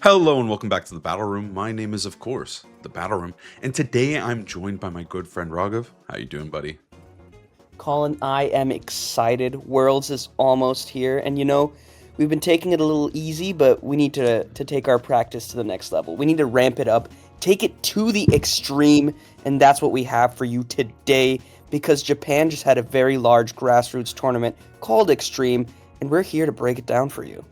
Hello and welcome back to the Battle Room. My name is, of course, the Battle Room, and today I'm joined by my good friend Raghav. How you doing, buddy? Colin, I am excited. Worlds is almost here, and we've been taking it a little easy, but we need to take our practice to the next level. We need to ramp it up, take it to the extreme, and that's what we have for you today because Japan just had a very large grassroots tournament called Extreme, and we're here to break it down for you.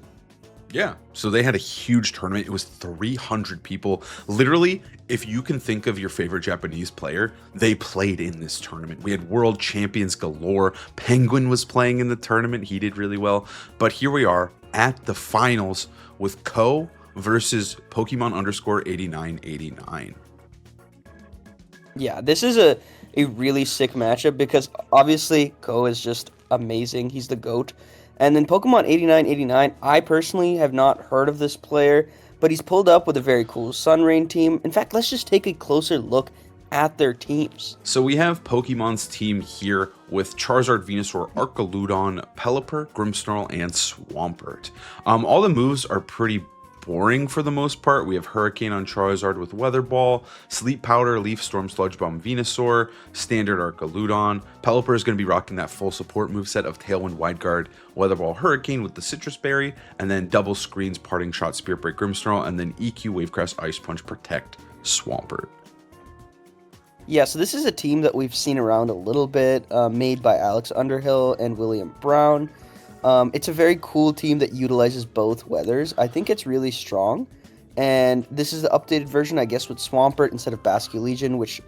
Yeah, so they had a huge tournament. It was 300 people. Literally, if you can think of your favorite Japanese player, they played in this tournament. We had world champions galore. Penguin was playing in the tournament. He did really well. But here we are at the finals with Ko versus Pokemon underscore 8989. Yeah, this is a really sick matchup because obviously Ko is just amazing. He's the GOAT. And then Pokemon 8989, I personally have not heard of this player, but he's pulled up with a very cool Sunrain team. In fact, let's just take a closer look at their teams. So we have Pokemon's team here with Charizard, Venusaur, Archaludon, Pelipper, Grimmsnarl, and Swampert. All the moves are pretty boring for the most part. We have Hurricane on Charizard with Weather Ball, Sleep Powder, Leaf Storm, Sludge Bomb, Venusaur, Standard Archaludon. Pelipper is going to be rocking that full support moveset of Tailwind, Wide Guard, Weather Ball, Hurricane with the Citrus Berry, and then double screens, Parting Shot, Spirit Break, Grimmsnarl, and then EQ, Wavecrest, Ice Punch, Protect, Swampert. Yeah, so this is a team that we've seen around a little bit, made by Alex Underhill and William Brown. It's a very cool team that utilizes both weathers. I think it's really strong. And this is the updated version, I guess, with Swampert instead of Basculegion, which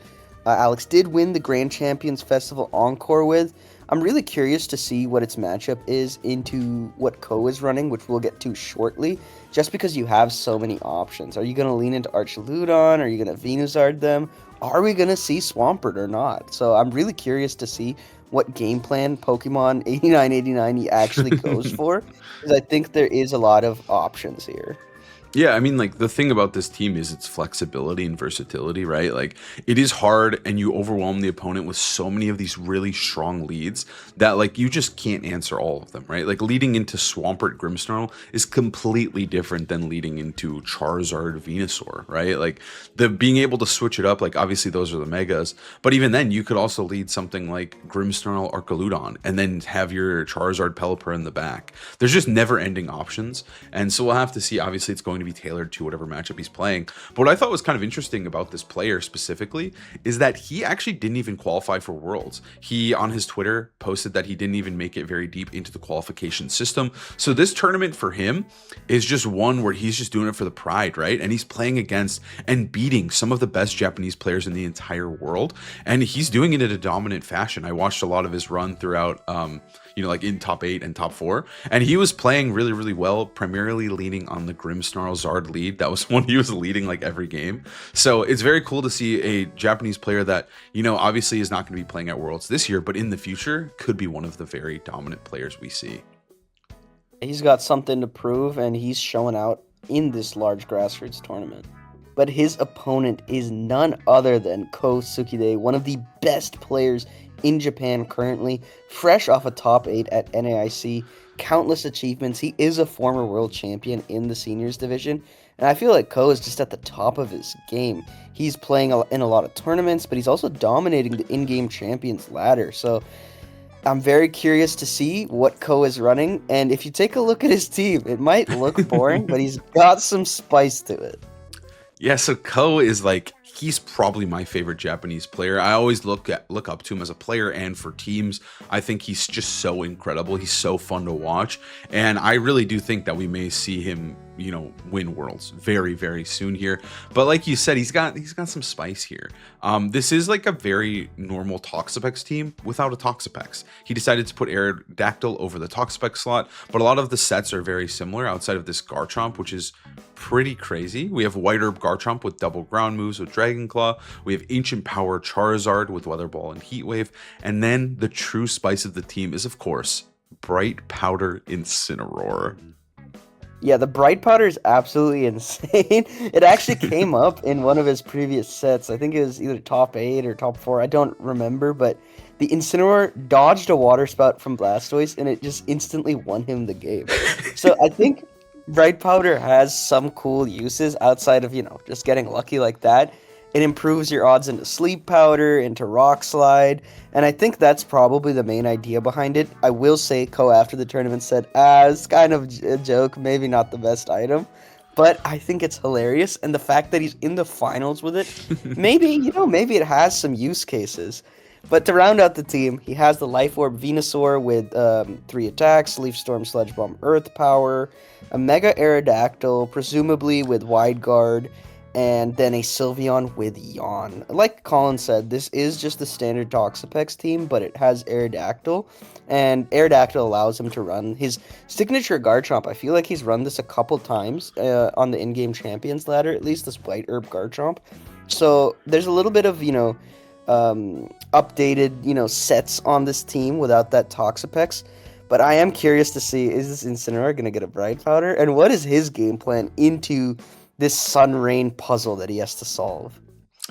Alex did win the Grand Champions Festival Encore with. I'm really curious to see what its matchup is into what Ko is running, which we'll get to shortly, just because you have so many options. Are you going to lean into Archaludon? Are you going to Venusaur them? Are we going to see Swampert or not? So I'm really curious to see what game plan Pokemon 8989 he actually goes for, because I think there is a lot of options here. Yeah, I mean, like the thing about this team is its flexibility and versatility, right? Like it is hard and you overwhelm the opponent with so many of these really strong leads that like you just can't answer all of them, right? Like leading into Swampert Grimmsnarl is completely different than leading into Charizard Venusaur, right? Like the being able to switch it up, like obviously those are the megas, but even then you could also lead something like Grimmsnarl Archaludon and then have your Charizard Pelipper in the back. There's just never ending options. And so we'll have to see. Obviously, it's going to be tailored to whatever matchup he's playing. But what I thought was kind of interesting about this player specifically is that he actually didn't even qualify for Worlds. He, on his Twitter, posted that he didn't even make it very deep into the qualification system. So this tournament for him is just one where he's just doing it for the pride, right? And he's playing against and beating some of the best Japanese players in the entire world. And he's doing it in a dominant fashion. I watched a lot of his run throughout, like in top 8 and top 4. And he was playing really, really well, primarily leaning on the Grimmsnarl Zard lead. That was one he was leading like every game. So it's very cool to see a Japanese player that, obviously is not going to be playing at Worlds this year, but in the future could be one of the very dominant players we see. He's got something to prove, and he's showing out in this large grassroots tournament. But his opponent is none other than Ko Sukide, one of the best players in Japan currently, fresh off a top 8 at NAIC, countless achievements. He is a former world champion in the seniors division, and I feel like Ko is just at the top of his game. He's playing in a lot of tournaments, but he's also dominating the in-game champions ladder. So I'm very curious to see what Ko is running, and if you take a look at his team, it might look boring, but he's got some spice to it. Yeah, so Ko is like he's probably my favorite Japanese player. I always look up to him as a player and for teams. I think he's just so incredible. He's so fun to watch, and I really do think that we may see him, win Worlds very, very soon here. But like you said, he's got some spice here. This is like a very normal Toxapex team without a Toxapex. He decided to put Aerodactyl over the Toxapex slot, but a lot of the sets are very similar outside of this Garchomp, which is pretty crazy. We have White Herb Garchomp with double ground moves with Dragon Claw. We have Ancient Power Charizard with Weather Ball and Heat Wave. And then the true spice of the team is, of course, Bright Powder Incineroar. Yeah, the Bright Powder is absolutely insane. It actually came up in one of his previous sets. I think it was either top 8 or top 4. I don't remember, but the Incineroar dodged a water spout from Blastoise, and it just instantly won him the game. So I think Bright Powder has some cool uses outside of, just getting lucky like that. It improves your odds into Sleep Powder, into Rock Slide, and I think that's probably the main idea behind it. I will say, Ko after the tournament said, it's kind of a joke, maybe not the best item, but I think it's hilarious, and the fact that he's in the finals with it, maybe it has some use cases. But to round out the team, he has the Life Orb Venusaur with 3 attacks, Leaf Storm, Sludge Bomb, Earth Power, a Mega Aerodactyl, presumably with Wide Guard, and then a Sylveon with Yawn. Like Colin said, this is just the standard Toxapex team, but it has Aerodactyl, and Aerodactyl allows him to run his signature Garchomp. I feel like he's run this a couple times on the in-game Champions ladder, at least this White Herb Garchomp. So there's a little bit of, updated, sets on this team without that Toxapex. But I am curious to see, is this Incineroar going to get a Bright Powder? And what is his game plan into this Sun Rain puzzle that he has to solve?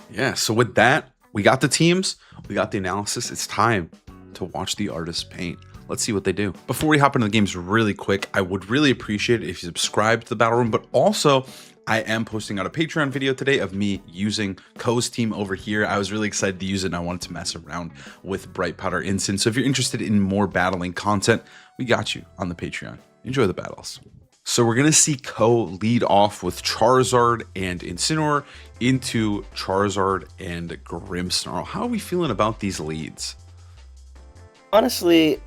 Yeah, so with that, we got the teams, we got the analysis. It's time to watch the artists paint. Let's see what they do. Before we hop into the games really quick, I would really appreciate it if you subscribe to the Battle Room, but also I am posting out a Patreon video today of me using Ko's team over here. I was really excited to use it and I wanted to mess around with Bright Powder Instant. So if you're interested in more battling content, we got you on the Patreon. Enjoy the battles. So we're going to see Ko lead off with Charizard and Incineroar into Charizard and Grimmsnarl. How are we feeling about these leads? Honestly,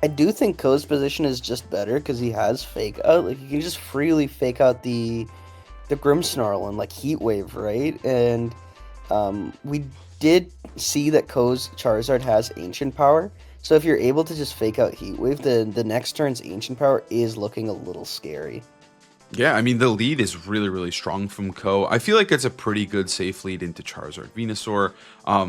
I do think Ko's position is just better because he has Fake Out. Like, you can just freely Fake Out the Grimmsnarl and, like, Heat Wave, right? And we did see that Ko's Charizard has Ancient Power. So if you're able to just Fake Out Heat Wave, the next turn's Ancient Power is looking a little scary. Yeah, I mean, the lead is really, really strong from Ko. I feel like it's a pretty good safe lead into Charizard Venusaur.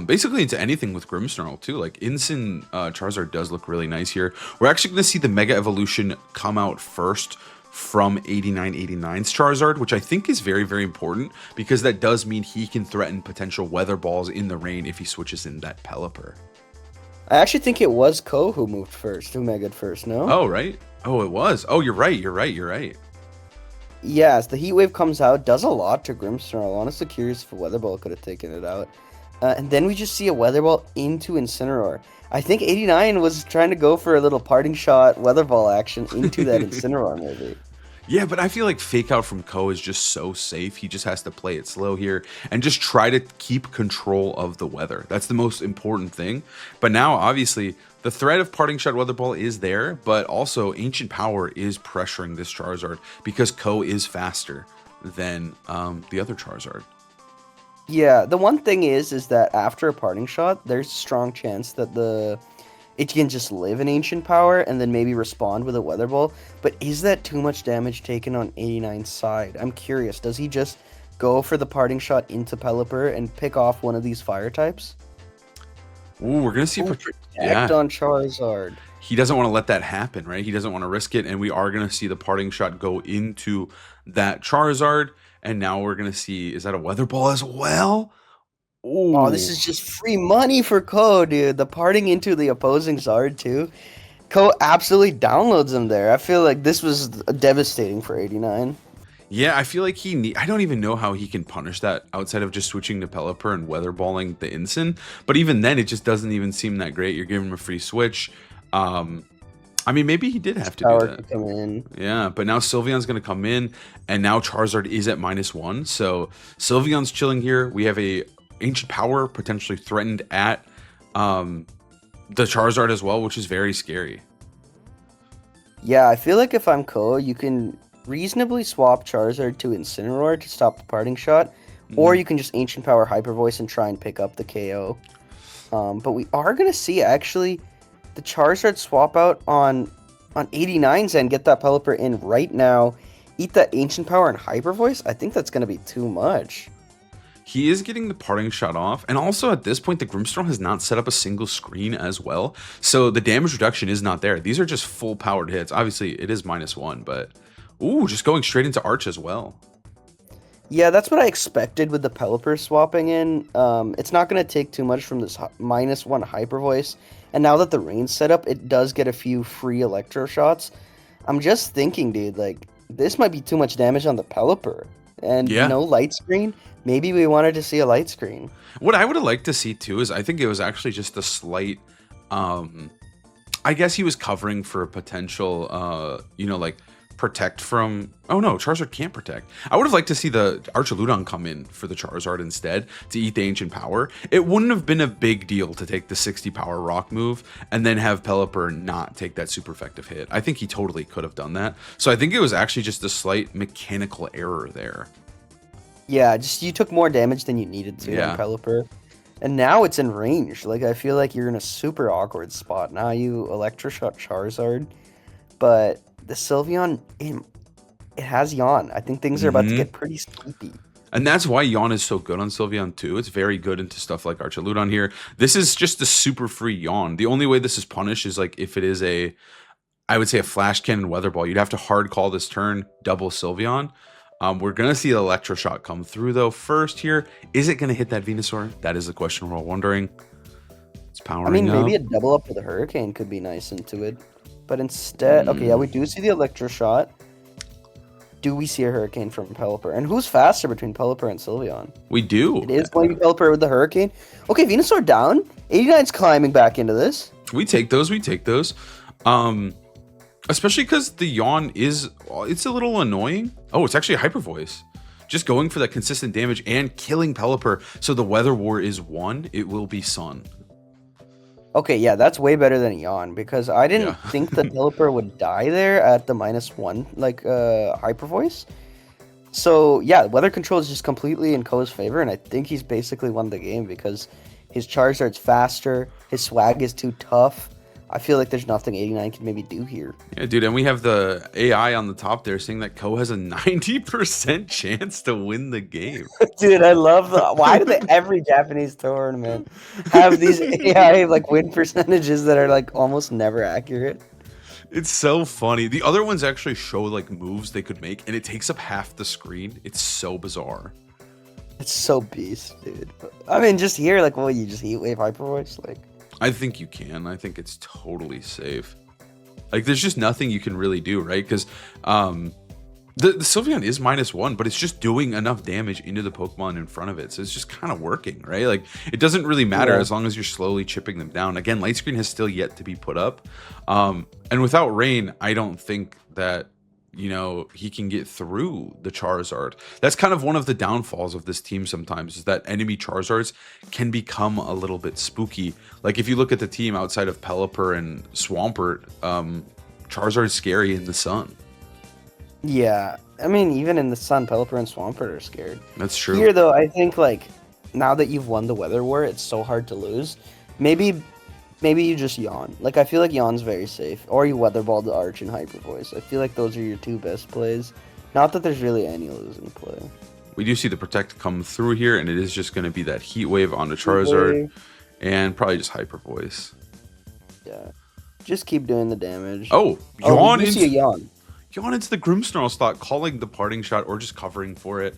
Basically into anything with Grimmsnarl, too. Like, Instant Charizard does look really nice here. We're actually going to see the Mega Evolution come out first from 8989's Charizard, which I think is very, very important because that does mean he can threaten potential Weather Balls in the rain if he switches in that Pelipper. I actually think it was Ko who moved first, who Mega'd first, no? Oh, right? Oh, it was. Oh, you're right. Yes, the Heat Wave comes out, does a lot to Grimmsnarl. Honestly curious if a Weather Ball could have taken it out. And then we just see a Weather Ball into Incineroar. I think 89 was trying to go for a little parting shot Weather Ball action into that Incineroar maybe. Yeah, but I feel like Fake Out from Ko is just so safe. He just has to play it slow here and just try to keep control of the weather. That's the most important thing. But now, obviously, the threat of Parting Shot Weather Ball is there, but also Ancient Power is pressuring this Charizard because Ko is faster than the other Charizard. Yeah, the one thing is that after a Parting Shot, there's a strong chance that it can just live in Ancient Power and then maybe respond with a Weather Ball. But is that too much damage taken on 89's side? I'm curious. Does he just go for the Parting Shot into Pelipper and pick off one of these fire types? Ooh, we're going to see... Protect on Charizard. He doesn't want to let that happen, right? He doesn't want to risk it. And we are going to see the Parting Shot go into that Charizard. And now we're going to see... Is that a Weather Ball as well? Ooh. Oh, this is just free money for Ko, dude. The parting into the opposing Zard, too. Ko absolutely downloads him there. I feel like this was devastating for 89. Yeah, I feel like I don't even know how he can punish that outside of just switching to Pelipper and Weather Balling the Incin. But even then, it just doesn't even seem that great. You're giving him a free switch. I mean, maybe he did have to do that. Come in. Yeah, but now Sylveon's going to come in, and now Charizard is at -1. So Sylveon's chilling here. We have a Ancient Power potentially threatened at the Charizard as well, which is very scary. Yeah, I feel like if I'm Ko, you can reasonably swap Charizard to Incineroar to stop the Parting Shot, or you can just Ancient Power Hyper Voice and try and pick up the KO. But we are going to see, actually, the Charizard swap out on 89's and get that Pelipper in right now, eat that Ancient Power and Hyper Voice. I think that's going to be too much. He is getting the Parting Shot off, and also at this point, the Grimmsnarl has not set up a single screen as well, so the damage reduction is not there. These are just full-powered hits. Obviously, it is -1, but... Ooh, just going straight into Arch as well. Yeah, that's what I expected with the Pelipper swapping in. It's not going to take too much from this -1 Hyper Voice, and now that the rain's set up, it does get a few free Electro Shots. I'm just thinking, dude, like, this might be too much damage on the Pelipper. And Yeah. no light screen. Maybe we wanted to see a light screen. What I would have liked to see too is I think it was actually just a slight um I guess he was covering for a potential like protect from oh no, Charizard can't protect. I would have liked to see the Archaludon come in for the Charizard instead to eat the ancient power. It wouldn't have been a big deal to take the 60 power rock move and then have Pelipper not take that super effective hit. I think he totally could have done that. So I think it was actually just a slight mechanical error there. Yeah, just you took more damage than you needed to Yeah. on Pelipper. And now it's in range. Like, I feel like you're in a super awkward spot. Now you Electroshot Charizard, but the Sylveon, it has Yawn. I think things are about to Mhm. get pretty sleepy. And that's why Yawn is so good on Sylveon too. It's very good into stuff like Archaludon here. This is just a super free Yawn. The only way this is punished is like if it is I would say a Flash Cannon Weather Ball. You'd have to hard call this turn, double Sylveon. We're going to see the Electroshock come through though first here. Is it going to hit that Venusaur? That is the question we're all wondering. It's powering I mean, up. maybe a double up for the Hurricane could be nice into it. But instead, okay, yeah, we do see the Electroshot. Do we see a Hurricane from Pelipper? And who's faster between Pelipper and Sylveon? We do. It is going to be Pelipper with the Hurricane. Okay, Venusaur down. 89's climbing back into this. We take those. We take those. Especially because the Yawn it's a little annoying. Oh, it's actually a Hyper Voice. Just going for that consistent damage and killing Pelipper. So the Weather War is won. It will be Sun. Okay, yeah, that's way better than Yawn because I didn't think that Pelipper would die there at the -1, like Hyper Voice. So yeah, weather control is just completely in Ko's favor, and I think he's basically won the game because his Charizard's faster, his swag is too tough. I feel like there's nothing 89 can maybe do here. Yeah, dude, and we have the AI on the top there saying that Ko has a 90% chance to win the game. Dude, I love why do every Japanese tournament have these AI like win percentages that are like almost never accurate? It's so funny. The other ones actually show like moves they could make, and it takes up half the screen. It's so bizarre. It's so beast, dude. I mean, just here, like, well, you just Heat Wave Hyper Voice, like. I think you can. I think it's totally safe. Like, there's just nothing you can really do, right? Because the Sylveon is -1, but it's just doing enough damage into the Pokemon in front of it. So it's just kind of working, right? Like, it doesn't really matter as long as you're slowly chipping them down. Again, Light Screen has still yet to be put up. And without Rain, I don't think that, he can get through the Charizard. That's kind of one of the downfalls of this team sometimes, is that enemy Charizards can become a little bit spooky. Like, if you look at the team outside of Pelipper and Swampert, Charizard's scary in the sun. Yeah, I mean, even in the sun, Pelipper and Swampert are scared. That's true. Here, though, I think, like, now that you've won the Weather War, it's so hard to lose. Maybe you just Yawn. Like, I feel like Yawn's very safe. Or you Weather Ball the Arch and Hyper Voice. I feel like those are your two best plays. Not that there's really any losing play. We do see the Protect come through here, and it is just going to be that Heat Wave onto Charizard, and probably just Hyper Voice. Yeah. Just keep doing the damage. Oh, Yawn you see a Yawn. Yawn into the Grimmsnarl slot, calling the parting shot or just covering for it.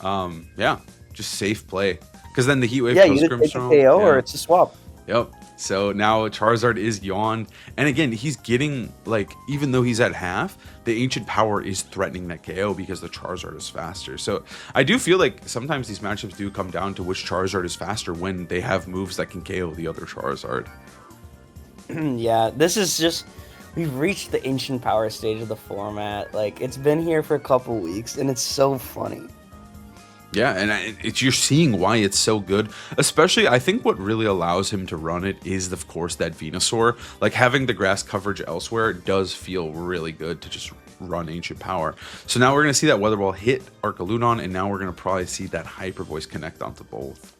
Yeah, just safe play. Because then the Heat Wave goes either take a Grimmsnarl. KO or it's a swap. Yep. So now Charizard is yawned. And again, he's getting, like, even though he's at half, the Ancient Power is threatening that KO because the Charizard is faster. So I do feel like sometimes these matchups do come down to which Charizard is faster when they have moves that can KO the other Charizard. Yeah, this is just... We've reached the Ancient Power stage of the format. Like, it's been here for a couple weeks, and it's so funny. Yeah, and you're seeing why it's so good. Especially, I think what really allows him to run it is, of course, that Venusaur. Like, having the grass coverage elsewhere does feel really good to just run Ancient Power. So now we're going to see that Weather Ball hit Archaludon, and now we're going to probably see that Hyper Voice connect onto both.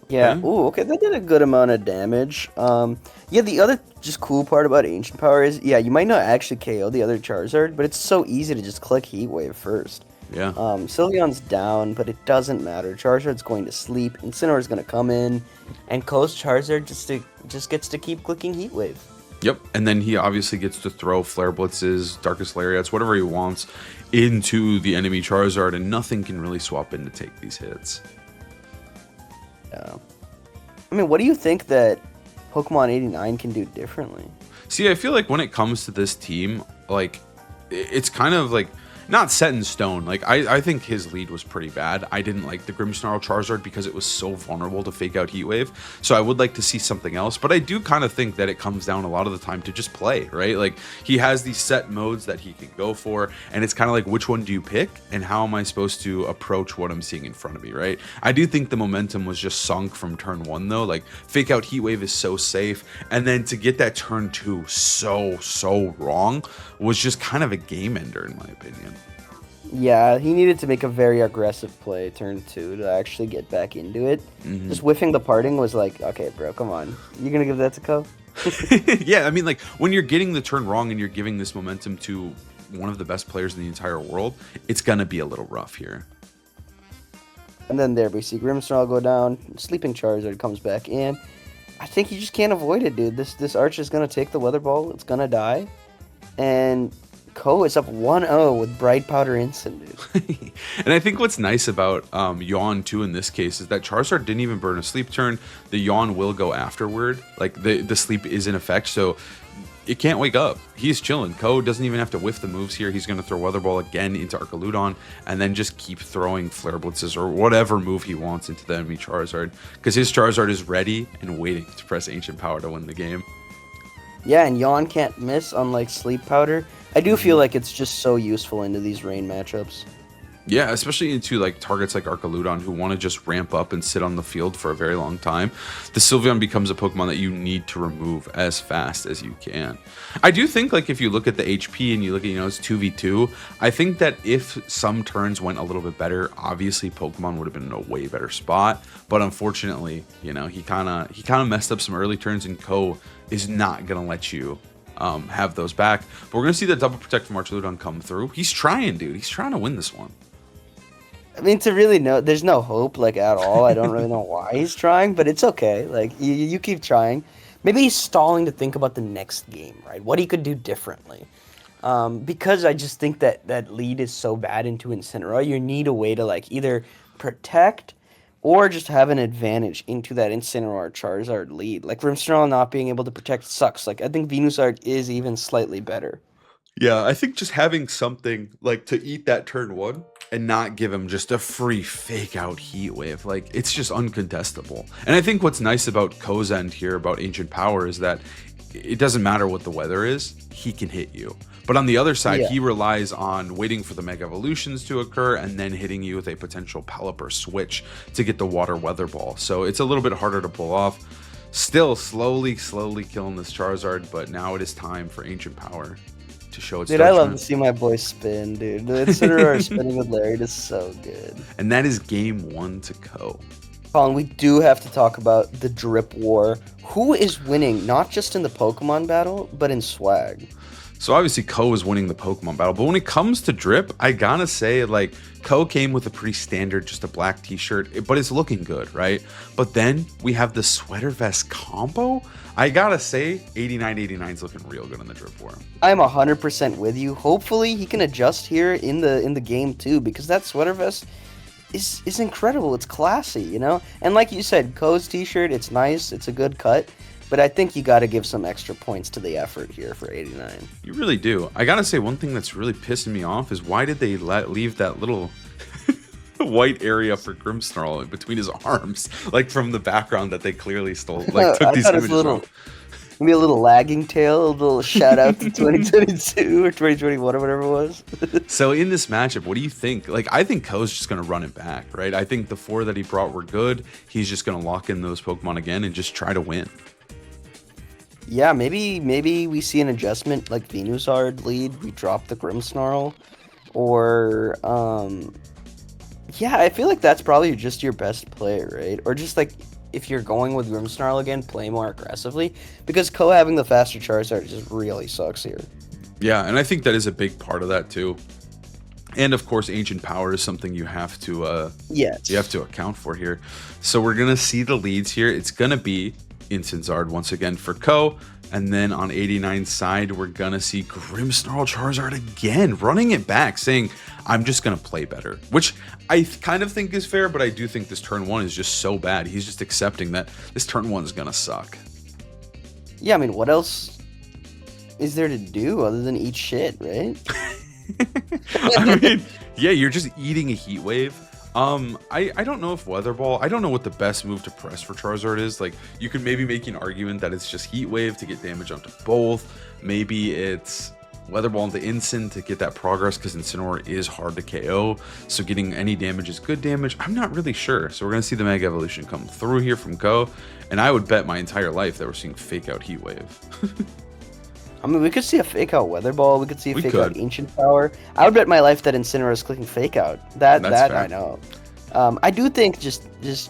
Yeah. Okay. Ooh, okay, that did a good amount of damage. Yeah, the other just cool part about Ancient Power is, yeah, you might not actually KO the other Charizard, but it's so easy to just click Heat Wave first. Yeah. Sylveon's down, but it doesn't matter. Charizard's going to sleep, Incineroar's going to come in, and Ko's Charizard just gets to keep clicking Heat Wave. Yep, and then he obviously gets to throw Flare Blitzes, Darkest Lariats, whatever he wants into the enemy Charizard, and nothing can really swap in to take these hits. Yeah. I mean, what do you think that Pokemon 89 can do differently? See, I feel like when it comes to this team, like, it's kind of like not set in stone. Like I think his lead was pretty bad. I didn't like the Grimmsnarl Charizard because it was so vulnerable to fake out Heat Wave. So I would like to see something else. But I do kind of think that it comes down a lot of the time to just play, right? Like he has these set modes that he can go for, and it's kind of like, which one do you pick and how am I supposed to approach what I'm seeing in front of me, right? I do think the momentum was just sunk from turn 1 though. Like fake out Heat Wave is so safe, and then to get that turn 2 so wrong was just kind of a game ender in my opinion. Yeah, he needed to make a very aggressive play turn 2 to actually get back into it. Just whiffing the parting was like, okay, bro, come on. You gonna give that to Ko? Yeah, I mean, like, when you're getting the turn wrong and you're giving this momentum to one of the best players in the entire world, it's gonna be a little rough here. And then there we see Grimmsnarl go down. Sleeping Charizard comes back in. I think you just can't avoid it, dude. This Arch is gonna take the Weather Ball. It's gonna die. And Ko is up 1-0 with Bright Powder Instant, dude. And I think what's nice about Yawn too in this case is that Charizard didn't even burn a sleep turn. The Yawn will go afterward. Like the sleep is in effect, so it can't wake up. He's chilling. Ko doesn't even have to whiff the moves here. He's going to throw Weather Ball again into Arcaludon and then just keep throwing Flare Blitzes or whatever move he wants into the enemy Charizard, because his Charizard is ready and waiting to press Ancient Power to win the game. Yeah, and Yawn can't miss, unlike Sleep Powder. I do feel like it's just so useful into these rain matchups. Yeah, especially into like targets like Arcaludon who want to just ramp up and sit on the field for a very long time. The Sylveon becomes a Pokemon that you need to remove as fast as you can. I do think like if you look at the HP and you look at, it's 2v2, I think that if some turns went a little bit better, obviously Pokemon would have been in a way better spot. But unfortunately, he kind of messed up some early turns, and Ko is not going to let you have those back. But we're going to see the Double Protect from Archaludon come through. He's trying, dude. He's trying to win this one. I mean, to really know, there's no hope, like, at all. I don't really know why he's trying, but it's okay. Like, you keep trying. Maybe he's stalling to think about the next game, right? What he could do differently. Because I just think that lead is so bad into Incineroar, you need a way to, like, either protect or just have an advantage into that Incineroar Charizard lead. Like, Grimmsnarl not being able to protect sucks. Like, I think Venusaur is even slightly better. Yeah, I think just having something like to eat that turn 1 and not give him just a free fake out Heat Wave, like it's just uncontestable. And I think what's nice about Ko's end here about Ancient Power is that it doesn't matter what the weather is, he can hit you. But on the other side, he relies on waiting for the Mega Evolutions to occur and then hitting you with a potential Pelipper switch to get the Water Weather Ball. So it's a little bit harder to pull off. Still slowly killing this Charizard, but now it is time for Ancient Power to show its judgment. I love to see my boy spin, dude. The Incineroar spinning with Lariat is so good. And that is game 1 to Ko. Colin, we do have to talk about the Drip War. Who is winning, not just in the Pokemon battle, but in Swag? So obviously Ko is winning the Pokemon battle, but when it comes to Drip, I gotta say, like, Ko came with a pretty standard, just a black t-shirt, but it's looking good, right? But then we have the Sweater Vest combo. I gotta say, 89 is looking real good in the Drip War. I'm 100% with you. Hopefully he can adjust here in the game too, because that Sweater Vest is incredible. It's classy, And like you said, Ko's t-shirt, it's nice, it's a good cut. But I think you got to give some extra points to the effort here for 89. You really do. I got to say, one thing that's really pissing me off is why did they leave that little white area for Grimmsnarl between his arms, like from the background that they clearly stole, like took these images from. Maybe a little lagging tail, a little shout out to 2022 or 2021 or whatever it was. So in this matchup, what do you think? Like, I think Ko's just going to run it back, right? I think the 4 that he brought were good. He's just going to lock in those Pokemon again and just try to win. Yeah, maybe we see an adjustment like Venusaur lead. We drop the Grimmsnarl, or yeah, I feel like that's probably just your best play, right? Or just like if you're going with Grimmsnarl again, play more aggressively, because Ko having the faster Charizard just really sucks here. Yeah, and I think that is a big part of that too. And of course, Ancient Power is something you have to you have to account for here. So we're gonna see the leads here. It's gonna be Incineroar once again for Ko, and then on 89's side we're gonna see Grimmsnarl Charizard again, running it back, saying I'm just gonna play better, which I kind of think is fair, but I do think this turn 1 is just so bad. He's just accepting that this turn 1 is gonna suck. Yeah, I mean, what else is there to do other than eat shit, right? I mean, yeah, you're just eating a heat wave. I don't know if Weather Ball. I don't know what the best move to press for Charizard is. Like, you can maybe make an argument that it's just Heat Wave to get damage onto both. Maybe it's Weather Ball into Incin to get that progress, because Incineroar is hard to KO. So getting any damage is good damage. I'm not really sure. So we're gonna see the Mega Evolution come through here from Ko, and I would bet my entire life that we're seeing Fake Out Heat Wave. I mean, we could see a Fake Out Weather Ball. We could see a Fake Out could. Ancient Power. I would bet my life that Incineroar is clicking Fake Out. That fair. I know. I do think just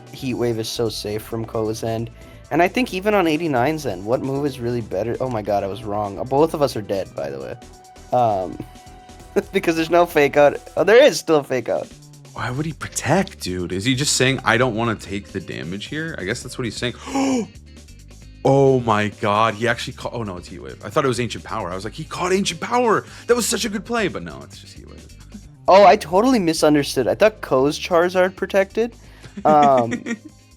Heat Wave is so safe from Ko's end. And I think even on 89's end, what move is really better? Oh my god, I was wrong. Both of us are dead, by the way. Because there's no Fake Out. Oh, there is still a Fake Out. Why would he protect, dude? Is he just saying, I don't want to take the damage here? I guess that's what he's saying. Oh my god, he actually caught... Oh no, it's Heat Wave. I thought it was Ancient Power. I was like, he caught Ancient Power! That was such a good play, but no, it's just Heat Wave. Oh, I totally misunderstood. I thought Ko's Charizard protected.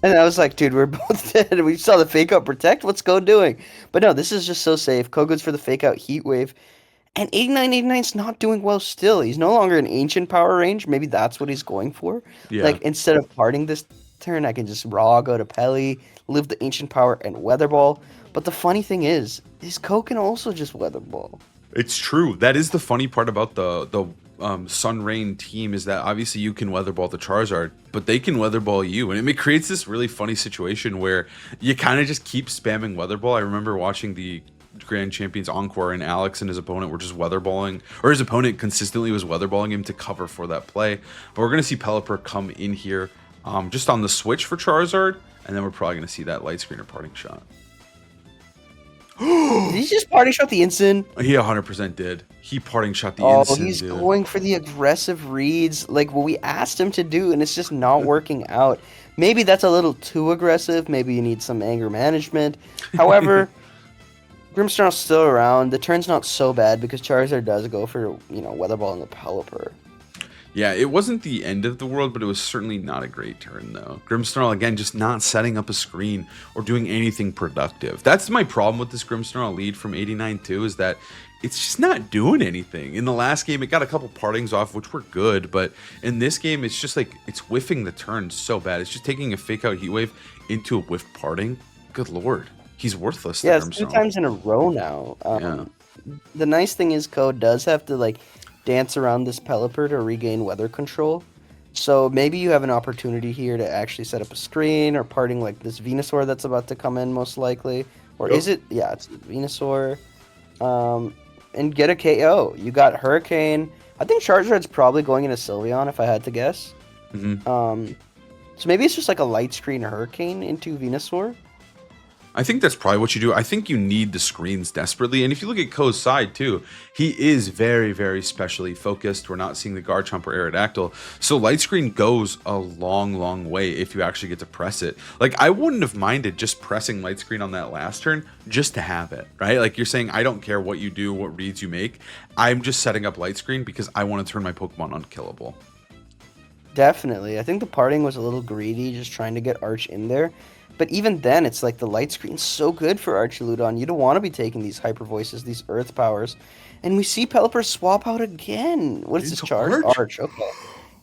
And I was like, dude, we're both dead. We saw the Fake Out protect. What's Ko doing? But no, this is just so safe. Ko goes for the Fake Out Heat Wave. And 89's not doing well still. He's no longer in Ancient Power range. Maybe that's what he's going for. Yeah. Like, instead of parting this turn, I can just raw go to Pelly, live the Ancient Power, and Weather Ball. But the funny thing is Ko can also just Weather Ball. It's true. That is the funny part about the Sun Rain team, is that obviously you can Weather Ball the Charizard, but they can Weather Ball you, and it creates this really funny situation where you kind of just keep spamming Weather Ball. I remember watching the Grand Champions Encore, and Alex and his opponent were just Weather Balling, or his opponent consistently was Weather Balling him to cover for that play. But we're gonna see Pelipper come in here, just on the switch for Charizard, and then we're probably gonna see that Light Screen or Parting Shot. Did he just parting shot the Incin? He 100% did. He parting shot the Oh, Incin, he's dude. going for the aggressive reads, like what we asked him to do, and it's just not working out. Maybe that's a little too aggressive. Maybe you need some anger management. However, Grimmsnarl's still around. The turn's not so bad because Charizard does go for, Weather Ball and the Pelipper. Yeah, it wasn't the end of the world, but it was certainly not a great turn, though. Grimmsnarl, again, just not setting up a screen or doing anything productive. That's my problem with this Grimmsnarl lead from 89 too, is that it's just not doing anything. In the last game, it got a couple partings off, which were good, but in this game, it's just like, it's whiffing the turn so bad. It's just taking a Fake Out Heat Wave into a whiff parting. Good lord. He's worthless. Yeah, it's 2 times in a row now. The nice thing is Ko does have to, dance around this Pelipper to regain weather control. So maybe you have an opportunity here to actually set up a screen or parting like this Venusaur that's about to come in most likely. Or is it? Yeah, it's Venusaur. And get a KO. You got Hurricane. I think Charizard's probably going into Sylveon if I had to guess. So maybe it's just like a Light Screen Hurricane into Venusaur. I think that's probably what you do. I think you need the screens desperately. And if you look at Ko's side too, he is very, very specially focused. We're not seeing the Garchomp or Aerodactyl. So Light Screen goes a long, long way if you actually get to press it. Like, I wouldn't have minded just pressing Light Screen on that last turn just to have it, right? Like, you're saying, I don't care what you do, what reads you make. I'm just setting up Light Screen because I want to turn my Pokemon unkillable. Definitely. I think the parting was a little greedy, just trying to get Arch in there. But even then, it's like the Light Screen's so good for Archiludon. You don't want to be taking these Hyper Voices, these Earth Powers. And we see Pelipper swap out again. What is this charge? Arch. Okay.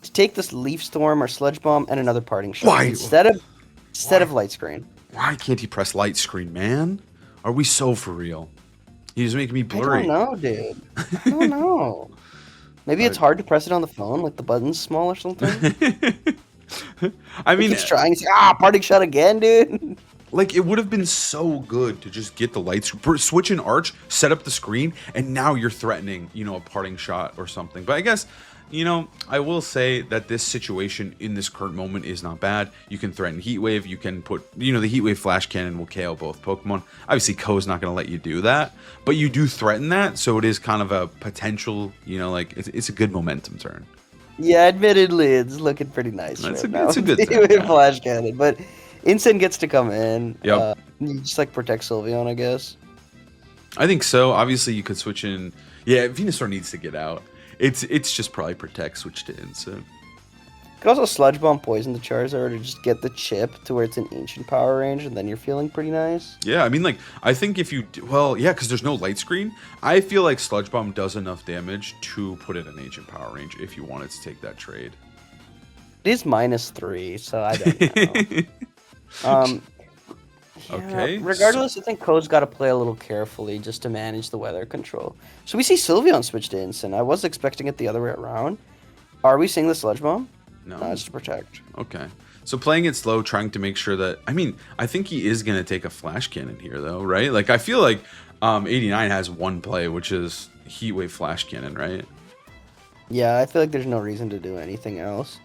To take this Leaf Storm or Sludge Bomb and another parting shot. Why? Instead of Light Screen. Why can't he press Light Screen, man? Are we so for real? He's making me blurry. I don't know, dude. I don't know. Maybe it's hard to press it on the phone, like the button's small or something. I mean, he's trying to say, parting shot again, dude. Like, it would have been so good to just get the lights, switch an Arch, set up the screen, and now you're threatening, a parting shot or something. But I guess, I will say that this situation in this current moment is not bad. You can threaten Heat Wave. You can put, the Heat Wave Flash Cannon will KO both Pokemon. Obviously, Ko's not going to let you do that, but you do threaten that, so it is kind of a potential, it's a good momentum turn. Yeah, admittedly, it's looking pretty nice It's right now. a good turn. Yeah. Flash Cannon, but Incin gets to come in. Yep. You just protect Sylveon, I guess. I think so. Obviously, you could switch in. Yeah, Venusaur needs to get out. It's just probably protect, switch to Incin. Could also Sludge Bomb poison the Charizard or just get the chip to where it's in Ancient Power range, and then you're feeling pretty nice. Yeah, I mean, like, I think if you... Well, yeah, because there's no Light Screen. I feel like Sludge Bomb does enough damage to put it in Ancient Power range if you wanted to take that trade. It is -3, so I don't know. Yeah, Okay. regardless, I think Code's got to play a little carefully just to manage the weather control. So we see Sylveon switch to Instant. I was expecting it the other way around. Are we seeing the Sludge Bomb? No. No, it's to protect. Okay. So playing it slow, trying to make sure that... I mean, I think he is going to take a Flash Cannon here, though, right? Like, I feel like 89 has one play, which is Heat Wave Flash Cannon, right? Yeah, I feel like there's no reason to do anything else.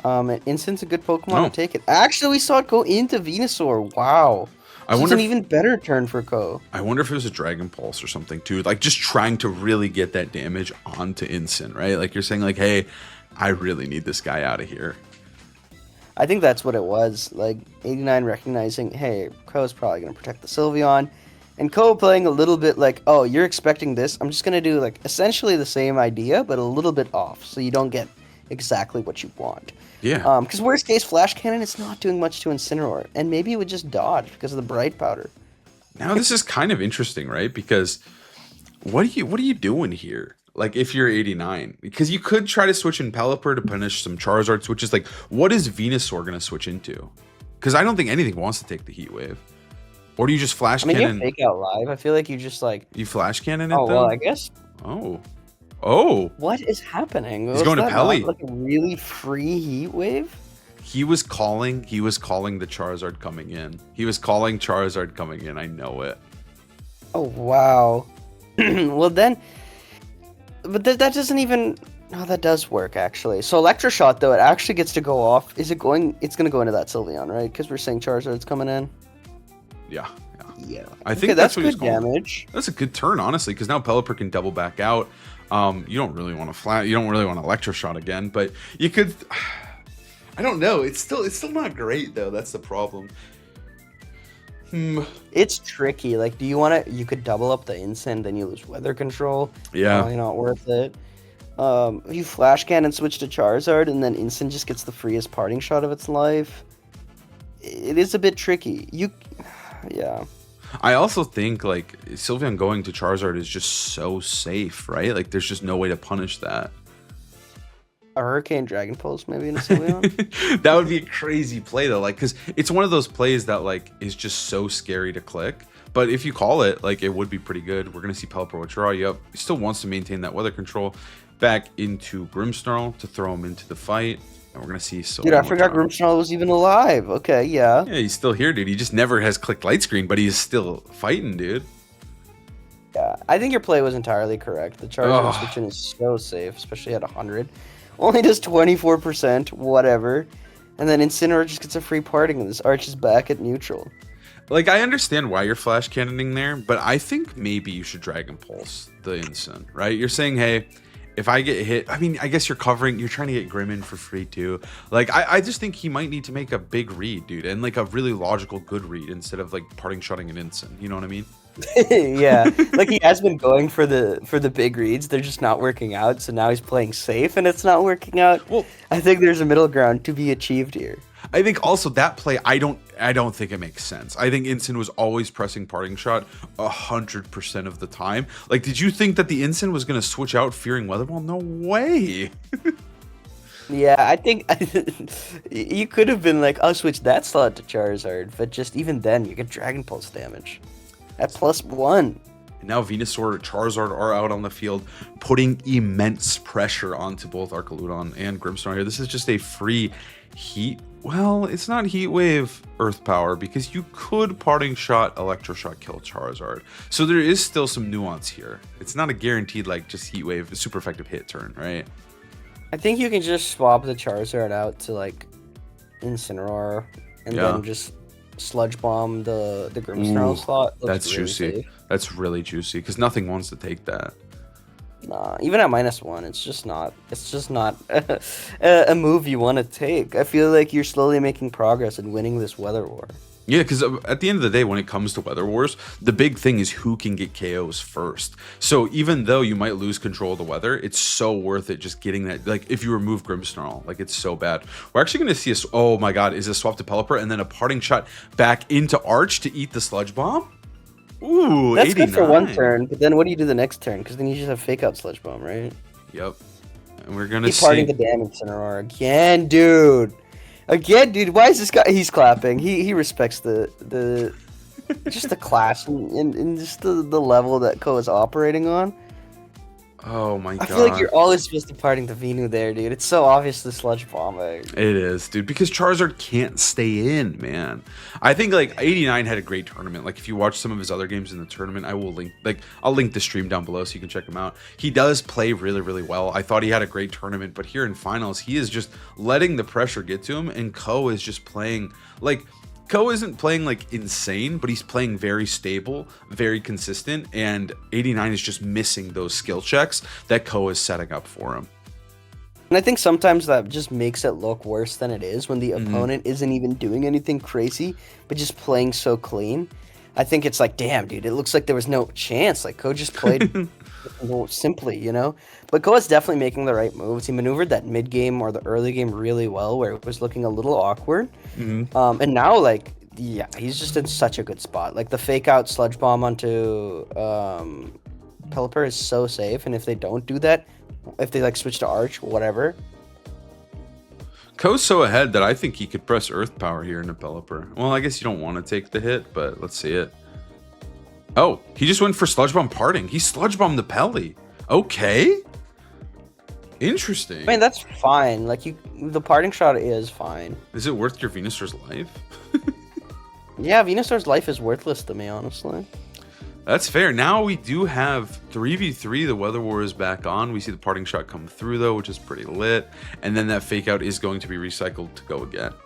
And Instant's a good Pokemon to take it. Actually, we saw it go into Venusaur. Wow. It's an even better turn for Ko. I wonder if it was a Dragon Pulse or something, too. Like, just trying to really get that damage onto Instant, right? Like, you're saying, like, hey, I really need this guy out of here. I think that's what it was. Like, 89 recognizing, hey, Ko's probably going to protect the Sylveon. And Ko playing a little bit like, oh, you're expecting this. I'm just going to do, like, essentially the same idea, but a little bit off. So you don't get exactly what you want. Yeah. Because worst case, Flash Cannon, it's not doing much to Incineroar. And maybe it would just dodge because of the Bright Powder. Now this is kind of interesting, right? Because what are you doing here? Like, if you're 89, because you could try to switch in Pelipper to punish some Charizard switches. Like, what is Venusaur going to switch into? Because I don't think anything wants to take the Heat Wave. Or do you just Flash Cannon? You Fake Out Live. I feel like you just like... You Flash Cannon it, Oh, though? well, I guess... Oh. What is happening? He's going to Pelly. Like a really free Heat Wave? He was calling the Charizard coming in. He was calling Charizard coming in. I know it. Oh, wow. Well, then... But that doesn't even... No, that does work, actually. So Electroshot, though, it actually gets to go off. Is it going... It's going to go into that Sylveon, right? Because we're saying Charizard's coming in. Yeah. I think that's what good damage. That's a good turn, honestly, because now Pelipper can double back out. You don't really want to You don't really want to Electroshot again, but you could... I don't know. It's still not great, though. That's the problem. It's tricky. Like, do you want to... You could double up the Instant, then you lose weather control. Yeah. Probably not worth it. You Flash Cannon switch to Charizard, and then Instant just gets the freest parting shot of its life. It is a bit tricky. Yeah. I also think, like, Sylveon going to Charizard is just so safe, right? Like, there's just no way to punish that. A Hurricane Dragon Pulse maybe in a Sylveon? That would be a crazy play, though. Like, because it's one of those plays that, like, is just so scary to click. But if you call it, like, it would be pretty good. We're going to see Pelipper withdraw you up. He still wants to maintain that weather control. Back into Grimmsnarl to throw him into the fight. And we're going to see... Dude, I forgot Grimmsnarl was even alive. Okay, yeah. Yeah, he's still here, dude. He just never has clicked Light Screen, but he's still fighting, dude. Yeah, I think your play was entirely correct. The Charizard switch-in is so safe, especially at 100. Only does 24%, whatever. And then Incineroar just gets a free parting, and this Arch is back at neutral. Like, I understand why you're Flash Cannoning there, but I think maybe you should Dragon Pulse the Instant, right? You're saying, hey... If I get hit, I mean, I guess you're trying to get Grimm in for free too. Like, I just think he might need to make a big read, dude, and like a really logical good read instead of like parting shotting an Instant. You know what I mean? Yeah, like he has been going for the big reads. They're just not working out. So now he's playing safe, and it's not working out. Well, I think there's a middle ground to be achieved here. I think also that play, I don't think it makes sense. I think Instant was always pressing parting shot 100% of the time. Like, did you think that the Instant was going to switch out fearing weather ball? No way. Yeah, I think you could have been like, I'll switch that slot to Charizard, but just even then, you get Dragon Pulse damage at +1. And now Venusaur and Charizard are out on the field, putting immense pressure onto both Archaludon and Grimmsnarl here. This is just a free Heat... Well, it's not Heat Wave Earth Power, because you could Parting Shot, Electroshock, kill Charizard. So there is still some nuance here. It's not a guaranteed, like, just Heat Wave, super effective hit turn, right? I think you can just swap the Charizard out to, like, Incineroar, and then just Sludge Bomb the Grimmsnarl slot. That's really juicy. Safe. That's really juicy, because nothing wants to take that. Nah, even at -1, it's just not a move you want to take. I feel like you're slowly making progress in winning this weather war. Yeah, because at the end of the day, when it comes to Weather Wars, the big thing is who can get KOs first. So even though you might lose control of the weather, it's so worth it just getting that. Like if you remove Grimmsnarl, like it's so bad. We're actually going to see a, oh my god, is a swap to Pelipper and then a parting shot back into Arch to eat the Sludge Bomb? Ooh, That's 89. good for one turn, but then what do you do the next turn? Because then you just have Fake Out Sludge Bomb, right? Yep. And we're going to Keep see. parting the damage Cineroar again, dude. Again, dude. Why is this guy? He's clapping. He respects the just the class and just the level that Ko is operating on. Oh my god. I feel like you're always supposed to parting the Venu there, dude. It's so obvious the Sludge Bombing. It is, dude, because Charizard can't stay in, man. I think like 89 had a great tournament. Like if you watch some of his other games in the tournament, I'll link the stream down below so you can check him out. He does play really, really well. I thought he had a great tournament, but here in finals, he is just letting the pressure get to him, and Ko is just playing like Ko isn't playing like insane, but he's playing very stable, very consistent, and 89 is just missing those skill checks that Ko is setting up for him. And I think sometimes that just makes it look worse than it is when the opponent isn't even doing anything crazy, but just playing so clean. I think it's like, damn, dude, it looks like there was no chance. Like, Ko just played more simply, you know? But Ko is definitely making the right moves. He maneuvered that mid-game or the early game really well, where it was looking a little awkward. And now, like, yeah, he's just in such a good spot. Like, the fake-out Sludge Bomb onto Pelipper is so safe, and if they don't do that, if they, like, switch to Arch, whatever... Ko's so ahead that I think he could press Earth Power here into Pelipper. Well, I guess you don't want to take the hit, but let's see it. Oh, he just went for Sludge Bomb parting. He Sludge Bombed the Pelly. Okay. Interesting. I mean, that's fine. Like, the parting shot is fine. Is it worth your Venusaur's life? Yeah, Venusaur's life is worthless to me, honestly. That's fair. Now we do have 3v3. The Weather War is back on. We see the parting shot come through, though, which is pretty lit. And then that fake out is going to be recycled to go again. I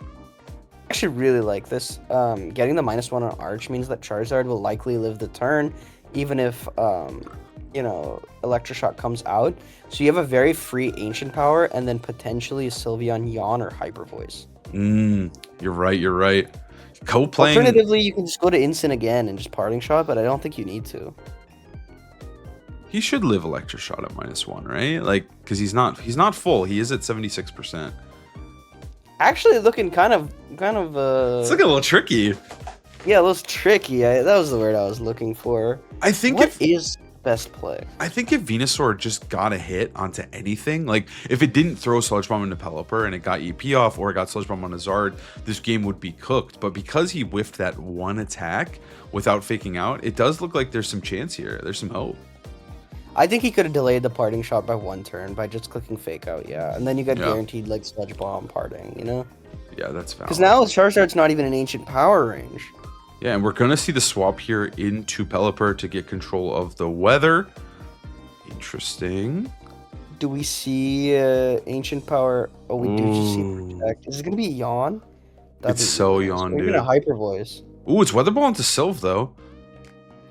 actually really like this. Getting the -1 on Arch means that Charizard will likely live the turn, even if, you know, Electroshock comes out. So you have a very free Ancient Power, and then potentially a Sylveon Yawn or Hyper Voice. You're right, you're right. Co-playing... Alternatively, you can just go to Instant again and just parting shot, but I don't think you need to. He should live Electroshot at -1, right? Like, because he's not full. He is at 76%. Actually, looking kind of. It's looking a little tricky. Yeah, a little tricky. That was the word I was looking for. I think what is best play? I think if Venusaur just got a hit onto anything, like if it didn't throw Sludge Bomb into Pelipper and it got EP off, or it got Sludge Bomb on a Zard, this game would be cooked. But because he whiffed that one attack without faking out, it does look like there's some chance here. There's some hope. I think he could have delayed the parting shot by one turn by just clicking fake out, yeah. And then you got guaranteed like Sludge Bomb parting, you know? Yeah, that's valid. Because now Charizard's not even in Ancient Power range. Yeah, and we're going to see the swap here into Pelipper to get control of the weather. Interesting. Do we see Ancient Power? Oh, we do just see Protect. Is it going to be Yawn? It's so Yawn, dude. Even a Hyper Voice. Ooh, it's Weather Ball into Sylve, though.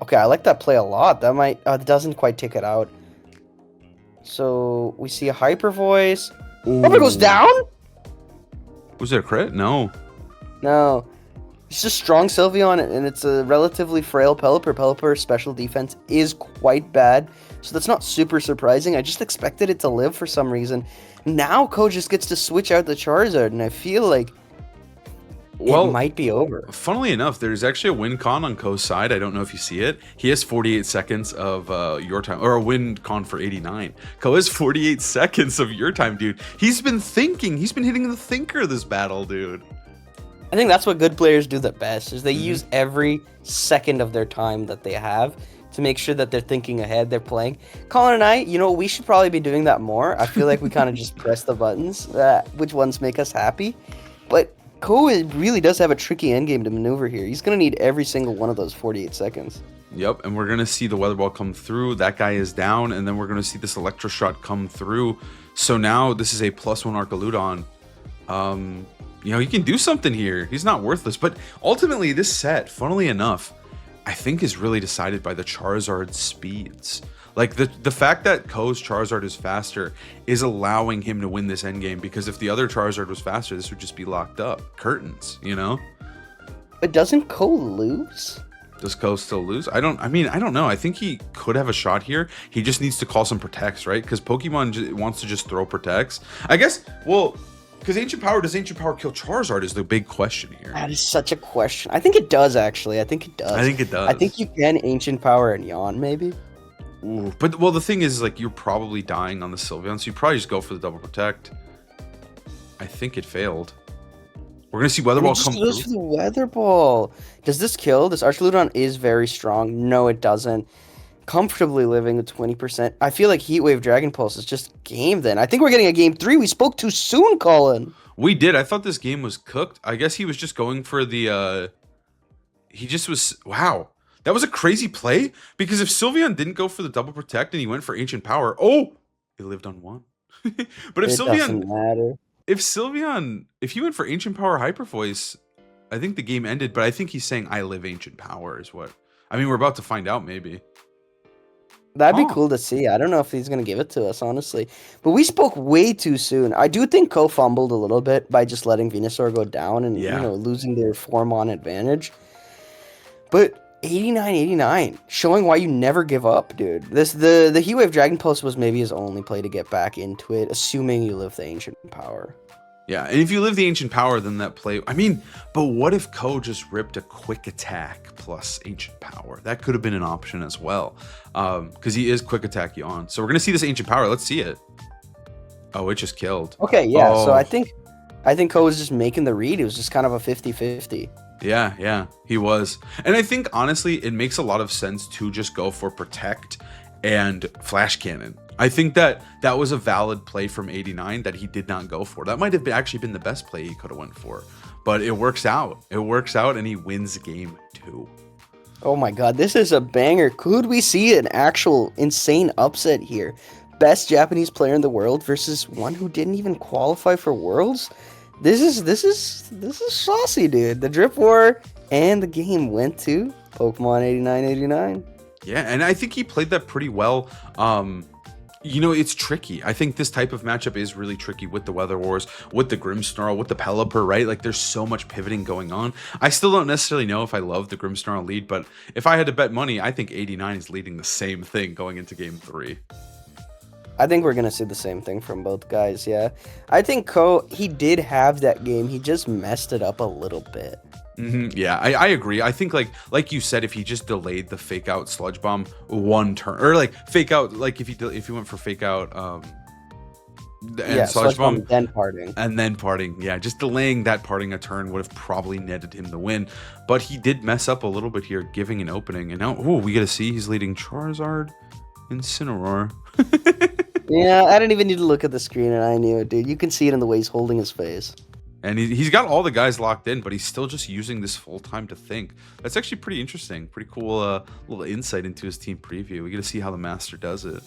Okay, I like that play a lot. That might... it doesn't quite take it out. So, we see a Hyper Voice. Oh, it goes down? Was there a crit? No. No. It's just strong Sylveon, and it's a relatively frail Pelipper. Pelipper's special defense is quite bad, so that's not super surprising. I just expected it to live for some reason. Now, Ko just gets to switch out the Charizard, and I feel like it might be over. Funnily enough, there's actually a win con on Ko's side. I don't know if you see it. He has 48 seconds of your time, or a win con for 89. Ko has 48 seconds of your time, dude. He's been thinking. He's been hitting the thinker this battle, dude. I think that's what good players do the best, is they use every second of their time that they have to make sure that they're thinking ahead, they're playing. Colin and I, you know, we should probably be doing that more. I feel like we kind of just press the buttons, which ones make us happy. But Ko really does have a tricky endgame to maneuver here. He's going to need every single one of those 48 seconds. Yep, and we're going to see the Weather Ball come through. That guy is down, and then we're going to see this Electroshot come through. So now this is a +1 Archaludon. You know, he can do something here. He's not worthless. But ultimately, this set, funnily enough, I think is really decided by the Charizard speeds. Like, the fact that Ko's Charizard is faster is allowing him to win this endgame, because if the other Charizard was faster, this would just be locked up. Curtains, you know? But doesn't Cole lose? Does Ko still lose? I don't know. I think he could have a shot here. He just needs to call some protects, right? Because Pokemon wants to just throw protects. I guess, well, because does Ancient Power kill Charizard is the big question here. That is such a question. I think it does, actually. I think it does. I think it does. I think you can Ancient Power and Yawn, maybe. Ooh. But, well, the thing is, like, you're probably dying on the Sylveon, so you probably just go for the double protect. I think it failed. We're going to see Weather Ball come through. For the Weather Ball. Does this kill? This Archaludon is very strong. No, it doesn't. Comfortably living with 20%. I feel like Heat Wave Dragon Pulse is just game then. I think we're getting a game 3. We spoke too soon, Colin. We did. I thought this game was cooked. I guess he was just going for the... He just was... Wow. That was a crazy play. Because if Sylveon didn't go for the double protect and he went for Ancient Power... Oh! He lived on 1. But if it Sylveon... doesn't matter. If he went for Ancient Power Hyper Voice, I think the game ended, but I think he's saying I live Ancient Power is what. I mean, we're about to find out, maybe. That'd be cool to see. I don't know if he's going to give it to us, honestly. But we spoke way too soon. I do think Ko fumbled a little bit by just letting Venusaur go down and losing their form on advantage. But 89-89, showing why you never give up, dude. The Heat Wave Dragon Pulse was maybe his only play to get back into it, assuming you live the Ancient Power. Yeah, and if you live the Ancient Power, then that play... I mean, but what if Ko just ripped a Quick Attack plus Ancient Power? That could have been an option as well. Because he is Quick Attack Yawn. So we're going to see this Ancient Power. Let's see it. Oh, it just killed. Okay, yeah. So I think Ko was just making the read. It was just kind of a 50-50. Yeah, he was. And I think, honestly, it makes a lot of sense to just go for Protect and Flash Cannon. I think that was a valid play from 89 that he did not go for. That might have actually been the best play he could have went for. But it works out. It works out, and he wins game 2. Oh my god, this is a banger. Could we see an actual insane upset here? Best Japanese player in the world versus one who didn't even qualify for Worlds? This is saucy, dude. The Drip War and the game went to Pokemon 89-89. Yeah, and I think he played that pretty well. It's tricky. I think this type of matchup is really tricky with the Weather Wars, with the Grimmsnarl, with the Pelipper, right? Like, there's so much pivoting going on. I still don't necessarily know if I love the Grimmsnarl lead, but if I had to bet money, I think 89 is leading the same thing going into game 3. I think we're going to see the same thing from both guys, yeah. I think Ko, he did have that game. He just messed it up a little bit. Yeah, I agree. I think like you said, if he just delayed the fake out Sludge Bomb one turn, or like fake out, like if he went for fake out and Sludge Bomb then parting, yeah, just delaying that parting a turn would have probably netted him the win. But he did mess up a little bit here, giving an opening, and now we get to see he's leading Charizard, Incineroar. Yeah, I didn't even need to look at the screen, and I knew it, dude. You can see it in the way he's holding his face. And he's got all the guys locked in, but he's still just using this full time to think. That's actually pretty interesting. Pretty cool little insight into his team preview. We get to see how the master does it.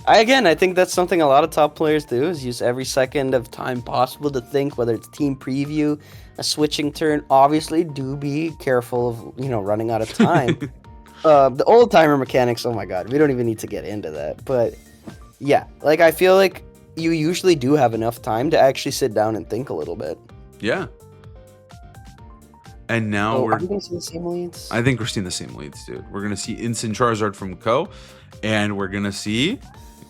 I think that's something a lot of top players do, is use every second of time possible to think, whether it's team preview, a switching turn. Obviously, do be careful of, running out of time. The old timer mechanics, oh my god, we don't even need to get into that. But yeah, like, I feel like you usually do have enough time to actually sit down and think a little bit. Yeah. And now are we going to see the same leads? I think we're seeing the same leads, dude. We're going to see Instant Charizard from Ko, and we're going to see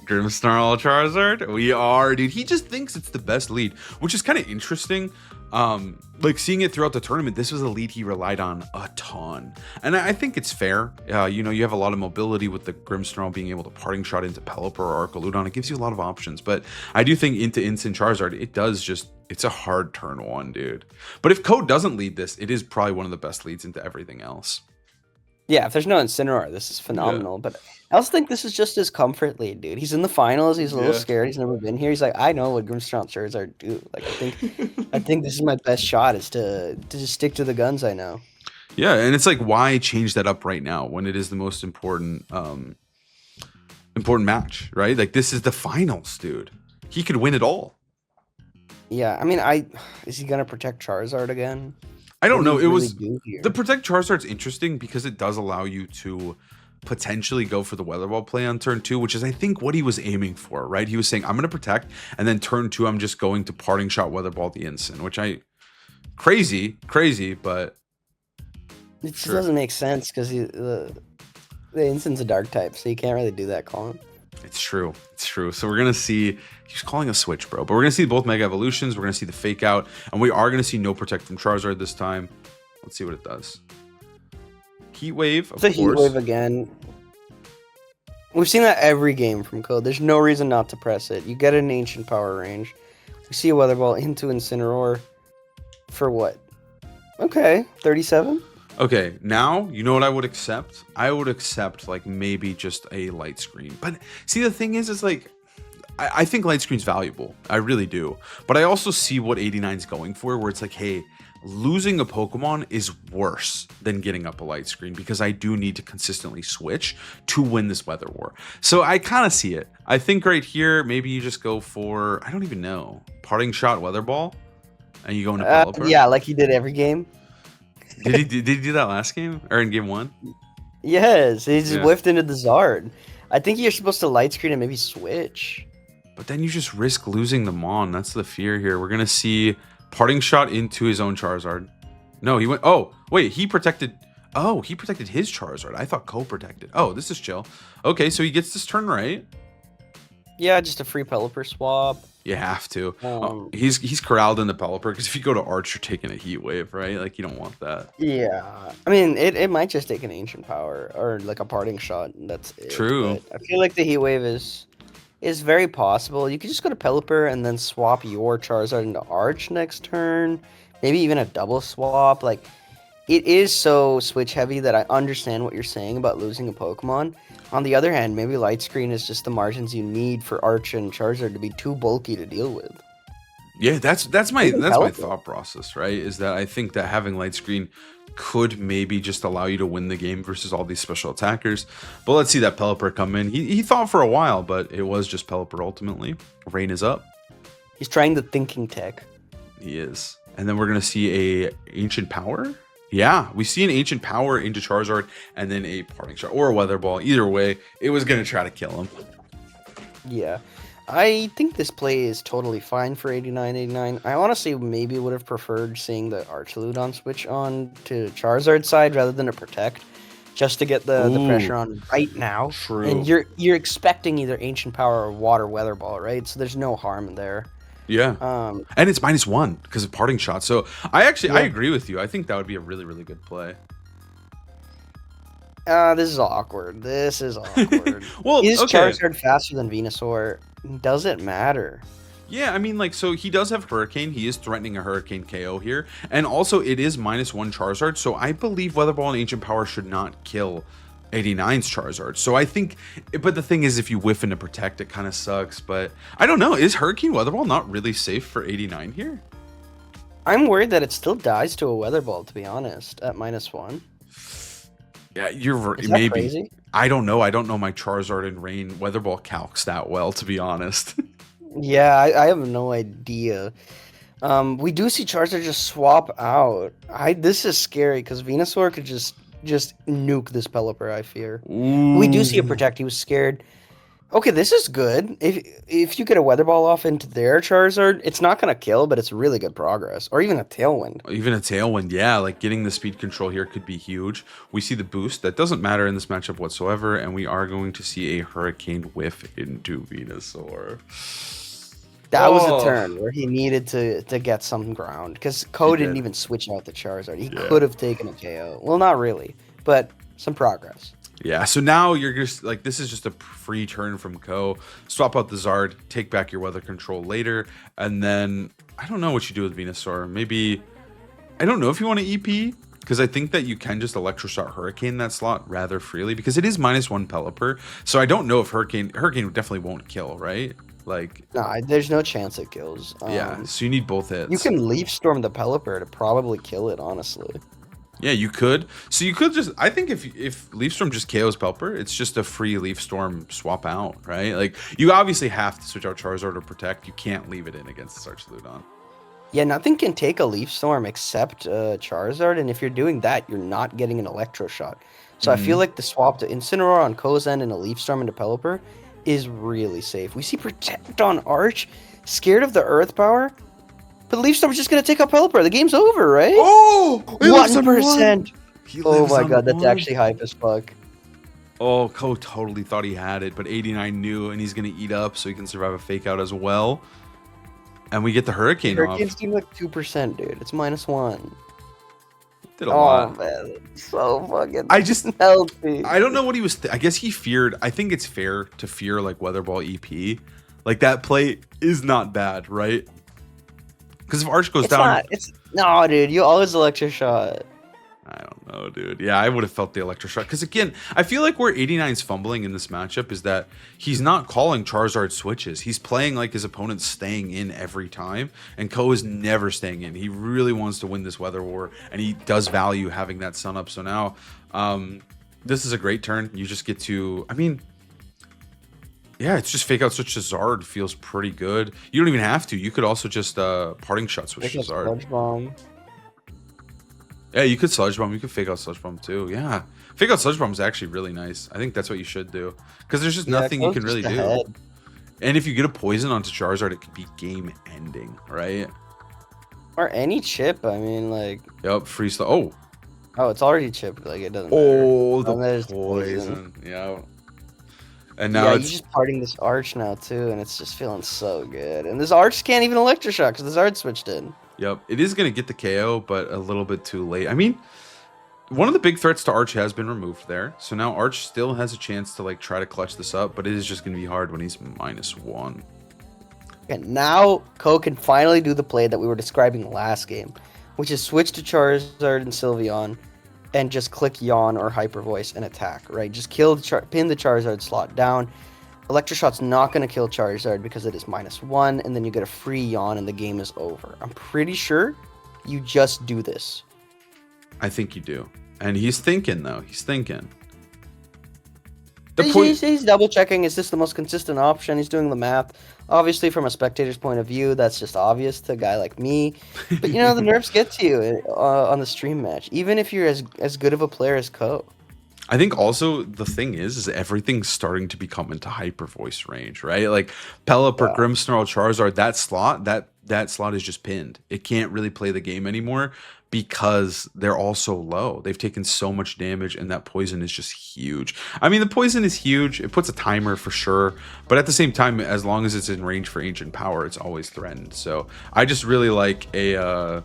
Grimmsnarl Charizard. We are, dude. He just thinks it's the best lead, which is kind of interesting. Like, seeing it throughout the tournament, this was a lead he relied on a ton, and I think it's fair. You have a lot of mobility with the Grimmsnarl being able to parting shot into Pelipper or Archaludon. It gives you a lot of options, but I do think into Instant Charizard, it's a hard turn 1, dude. But if Ko doesn't lead this, it is probably one of the best leads into everything else. Yeah, if there's no Incineroar, this is phenomenal. Yeah. But I also think this is just his comfort lead, dude. He's in the finals. He's a little scared. He's never been here. He's like, I know what Grimmsnarl Charizard do. Like, I think this is my best shot, is to just stick to the guns I know. Yeah, and it's like, why change that up right now when it is the most important match, right? Like, this is the finals, dude. He could win it all. Yeah, I mean, is he gonna protect Charizard again? I don't know. The Protect Charizard's interesting because it does allow you to potentially go for the Weather Ball play on turn 2, which is, I think, what he was aiming for, right? He was saying, I'm going to protect, and then turn 2, I'm just going to parting shot Weather Ball the instant, which crazy, but It just Sure. doesn't make sense because the instant's a dark type, so you can't really do that calling. It's true. It's true. So we're gonna see. He's calling a switch, bro. But we're gonna see both Mega Evolutions. We're gonna see the Fake Out, and we are gonna see no Protect from Charizard this time. Let's see what it does. Heat Wave, of It's a Heat course. Wave again. We've seen that every game from Code. There's no reason not to press it. You get an Ancient Power range. We see a Weather Ball into Incineroar for what? Okay, 37? Okay, now you know what I would accept? I would accept like maybe just a Light Screen. But see, the thing is like I think Light Screen's valuable. I really do. But I also see what 89's going for, where it's like, hey, losing a Pokemon is worse than getting up a Light Screen because I do need to consistently switch to win this Weather War. So I kind of see it. I think right here, maybe you just go for, I don't even know, Parting Shot Weather Ball, and you go into Pelipper. Yeah, like he did every game. Did he do that last game or in game 1? Yes, he just Yeah. whiffed into the Zard. I think you're supposed to Light Screen and maybe switch. But then you just risk losing the Mon. That's the fear here. We're gonna see Parting Shot into his own Charizard. No, he went. Oh, wait, he protected. Oh, he protected his Charizard. I thought co-protected. Oh, this is chill. Okay, so he gets this turn right. Yeah, just a free Pelipper swap. You have to. He's corralled in the Pelipper because if you go to Arch, you're taking a Heat Wave, right? Like you don't want that. Yeah, I mean, it might just take an Ancient Power or like a Parting Shot, and that's it. True. But I feel like the Heat Wave is very possible. You could just go to Pelipper and then swap your Charizard into Arch next turn. Maybe even a double swap. Like, it is so switch heavy that I understand what you're saying about losing a Pokemon. On the other hand, maybe Light Screen is just the margins you need for Arch and Charizard to be too bulky to deal with. Yeah, that's my Pelipper. thought process, right? Is that I think that having Light Screen could maybe just allow you to win the game versus all these special attackers. But let's see that Pelipper come in. He thought for a while, but it was just Pelipper ultimately. Rain is up. He's trying the thinking tech. He is. And then we're going to see a Ancient Power. Yeah, we see an Ancient Power into Charizard and then a Parting Shot or a Weather Ball. Either way, it was going to try to kill him. Yeah. I think this play is totally fine for 89-89. I honestly maybe would have preferred seeing the Archaludon switch on to Charizard's side rather than a Protect, just to get the pressure on right now. True. And you're expecting either Ancient Power or Water Weather Ball, right? So there's no harm there. Yeah. And it's -1 because of Parting Shot. So I agree with you. I think that would be a really, really good play. This is awkward. Well, Is okay. Charizard faster than Venusaur? Does it matter? Yeah, I mean, like, so he does have Hurricane. He is threatening a Hurricane KO here. And also, it is -1 Charizard. So I believe Weather Ball and Ancient Power should not kill 89's Charizard. So I think, but the thing is, if you whiff into Protect, it kind of sucks. But I don't know. Is Hurricane Weather Ball not really safe for 89 here? I'm worried that it still dies to a Weather Ball, to be honest, at -1. Yeah, you're Is that maybe. crazy? I don't know. I don't know my Charizard and Rain Weather Ball calcs that well, to be honest. Yeah, I have no idea. We do see Charizard just swap out. This is scary because Venusaur could just nuke this Pelipper, I fear. We do see a Protect. He was scared. Okay, this is good. If you get a Weather Ball off into their Charizard, it's not going to kill, but it's really good progress. Or even a Tailwind. Even a Tailwind, yeah. Like, getting the speed control here could be huge. We see the boost. That doesn't matter in this matchup whatsoever. And we are going to see a Hurricane whiff into Venusaur. That was a turn where he needed to get some ground. Because Ko He didn't did. even switch out the Charizard. He Yeah. could have taken a KO. Well, not really, but some progress. Yeah, so now you're just like, this is just a free turn from Ko. Swap out the Zard, take back your weather control later, and then I don't know what you do with Venusaur. Maybe, I don't know if you want to EP, because I think that you can just Electroshock Hurricane that slot rather freely, because it is -1 Pelipper. So I don't know if Hurricane definitely won't kill, right? Like, Nah, there's no chance it kills. yeah, so you need both hits. You can Leaf Storm the Pelipper to probably kill it, honestly. Yeah, you could. So you could just, I think if Leaf Storm just KOs Pelipper, it's just a free Leaf Storm swap out, right? Like, you obviously have to switch out Charizard or Protect. You can't leave it in against this Archaludon. Yeah, nothing can take a Leaf Storm except Charizard, and if you're doing that, you're not getting an Electro Shot. So I feel like the swap to Incineroar on Ko's end and a Leaf Storm into Pelipper is really safe. We see Protect on Arch, scared of the Earth Power, but Leaf Storm's just going to take out Pelipper. The game's over, right? Oh! 1%. He Oh lives my on god, that's 1. actually hype as fuck. Oh, Ko totally thought he had it, but 89 knew, and he's going to eat up so he can survive a fake out as well. And we get the Hurricane off. Hurricane's doing like 2%, dude. It's -1. Did a Oh lot. man, so fucking I just, healthy. I don't know what he was. I guess he feared. I think it's fair to fear like Weather Ball EP. Like that play is not bad, right? Because if Arch goes It's down, not. It's no, dude. You always electric shot. I don't know, dude. Yeah, I would have felt the electroshock. Because again, I feel like where 89's fumbling in this matchup is that he's not calling Charizard switches. He's playing like his opponent's staying in every time, and Ko is never staying in. He really wants to win this weather war, and he does value having that sun up. So now, this is a great turn. You just get to, I mean, yeah, it's just fake out switch to Zard feels pretty good. You don't even have to. You could also just parting shot switch to Zard. Sludge bomb. Yeah, you could Sludge Bomb. You could fake out Sludge Bomb too. Yeah. Fake out Sludge Bomb is actually really nice. I think that's what you should do. Because there's just nothing you can really do. And if you get a poison onto Charizard, it could be game ending, right? Or any chip. I mean, like. Yep, freeze. Oh, it's already chipped. Like, it doesn't oh, matter. the There's poison. Yeah. And now yeah, it's you're just parting this Arch now too, and it's just feeling so good. And this Arch can't even electroshock because the Zard switched in. Yep, it is going to get the KO, but a little bit too late. I mean, one of the big threats to Arch has been removed there. So now Arch still has a chance to like try to clutch this up, but it is just going to be hard when he's -1. And now Ko can finally do the play that we were describing last game, which is switch to Charizard and Sylveon and just click Yawn or Hyper Voice and attack, right? Just pin the Charizard slot down. Electroshot's not going to kill Charizard because it is -1, and then you get a free Yawn and the game is over. I'm pretty sure you just do this. I think you do. And he's thinking, though. He's thinking. He's double checking. Is this the most consistent option? He's doing the math. Obviously, from a spectator's point of view, that's just obvious to a guy like me. But, you know, the nerfs get to you on the stream match, even if you're as good of a player as Ko. I think also the thing is everything's starting to become into hyper voice range, right? Like Pelip or Grimmsnarl, Charizard, that slot is just pinned. It can't really play the game anymore because they're all so low. They've taken so much damage, and that poison is just huge. I mean, the poison is huge. It puts a timer for sure, but at the same time, as long as it's in range for ancient power, it's always threatened. So I just really like a.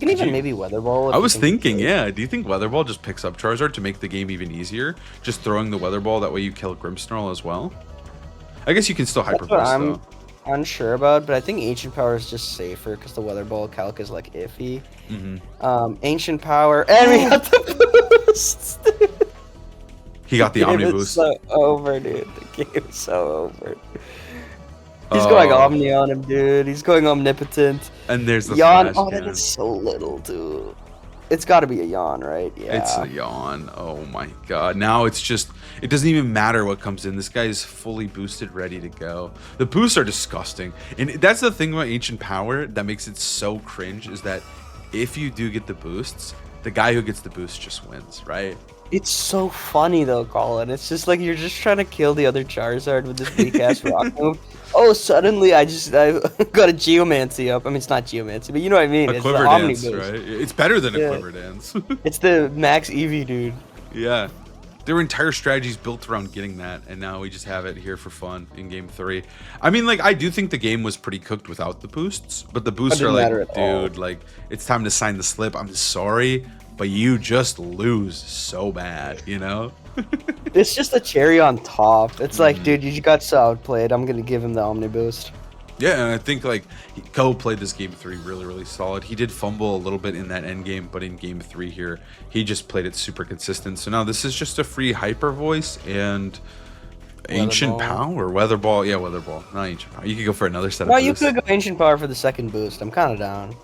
You can even maybe Weather Ball. I was thinking, yeah. Do you think Weather Ball just picks up Charizard to make the game even easier? Just throwing the Weather Ball, that way you kill Grimmsnarl as well? I guess you can still Hyper Voice, though. Unsure about, but I think Ancient Power is just safer because the Weather Ball calc is like iffy. Ancient Power, and we got the boosts. He got the Omni boost. So over, dude. The game is so over. He's going Omni on him, dude. He's going Omnipotent. And there's the Yawn. flash Oh, that is so little, dude. It's got to be a Yawn, right? Yeah. It's a Yawn. Oh my god. Now it's just, it doesn't even matter what comes in. This guy is fully boosted, ready to go. The boosts are disgusting. And that's the thing about Ancient Power that makes it so cringe, is that if you do get the boosts, the guy who gets the boost just wins, right? It's so funny though, Colin. It's just like you're just trying to kill the other Charizard with this weak ass rock move. Oh, suddenly I got a Geomancy up. I mean, it's not Geomancy, but you know what I mean. A It's Quiver the Omni Dance, boost. right? It's better than a Quiver Dance. It's the max EV, dude. Yeah. Their entire strategy is built around getting that, and now we just have it here for fun in Game 3. I mean, like, I do think the game was pretty cooked without the boosts, but the boosts are like, dude, like, it's time to sign the slip. I'm sorry, but you just lose so bad, you know? It's just a cherry on top. It's like, dude, you got so outplayed. I'm going to give him the Omni boost. Yeah, and I think, like, Ko played this Game 3 really, really solid. He did fumble a little bit in that end game, but in Game 3 here, he just played it super consistent. So now this is just a free Hyper Voice and Ancient Power. Weather Ball. Yeah, Weather Ball. Not Ancient Power. You could go for another set of boosts. You could go Ancient Power for the second boost. I'm kind of down.